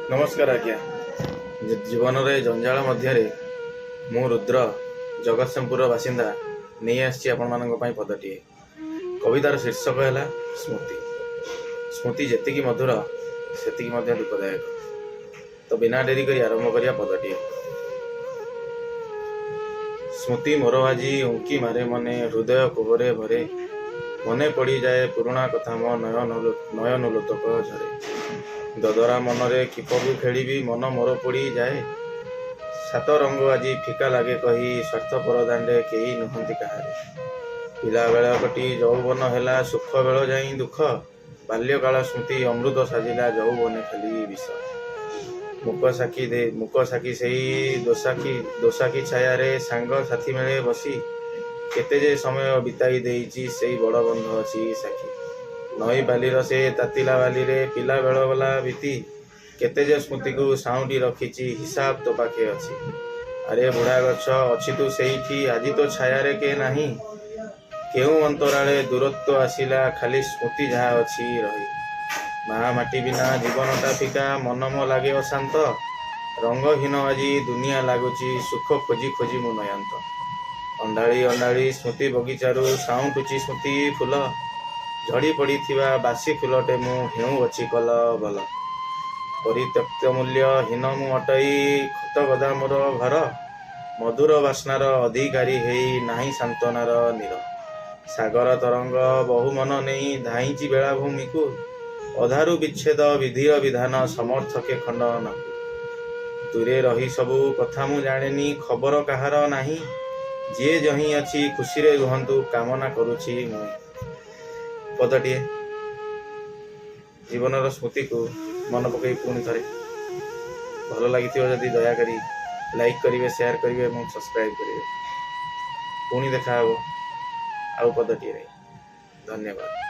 नमस्कार आज्ञा। जीवन रे जंजाल मध्य मु रुद्र जगतसिंहपुर बासिंदा नहीं आसी पदटीए। कवितार शीर्षक है स्मृति। स्मृति जेतिकी मधुर सेतिकी दुखदायक। तो बिना डेरी कर आरंभ करिया पदटीए। स्मृति मोर आजी उंकी मारे मने हृदय कोहरे भरे, मने पड़ी जाए पुराणा कथा मो नयन लोतक झरे। ददरा मनरे किपकु खेली मन मोर पड़ी जाए, सात रंग आजी फिका लगे कही स्वार्थपर दांडे केही नुहंती काहारे। पिला बेल कटी यौवन हैला सुख बेल जाई दुख, बाल्यकाल स्मृति अमृत साजिला यौवने खाली विष। मुक साखी सेई दोसाखी छाया रे सांग साथी मेले बसी, केते जे समय बिताई देइची सेई बड़ बंध अछि साखी। नई बालीर से तातिला बाली रे पिला बेल गला बीती, केते जे स्मृति को साउंडी रखिची हिसाब तो पाखे अछि। अरे बुढ़ा गछ अछि तू सेठी आजी तो छाया रे के नाही, केउ अंतराले दूरत्व आसिला खाली स्मृति जहा अछि रही। माँ माटी बिना जीवनटा फिका मन मो लागे अशांत, रंगहीन आजी दुनिया लागुची सुख खोजी खोजी मु नयंत। अंडाड़ी अंडाड़ी स्मृति बगीचारू साउंटुची स्मृति फूल, झड़ी पड़ी थिवा बासी फूलटे मु हेउ अछि कल भल। परित्यक्त मूल्य हीन मु अटई खत गदा मोर घर, मधुर बास्नार अधिकारी हेई नाही सांत्वनार नीर। सागर तरंग बहु मन नहीं धाईची बेलाभूमि को, अधारु विच्छेद विधिर विधान समर्थके खंड नकु। दूरे रही सबू कथा मु जानेनी खबर काहार नाही, जे जही अछि खुशी रे रुहंतु कामना करुछि मु। पदटीए जीवनर स्मृति को मन पकई पुणी थे भल लगी जदि दयाकोरी लाइक करेंगे, शेयर करेंगे और सब्सक्राइब करेंगे। पुणी देखा आउ पदटीए। धन्यवाद।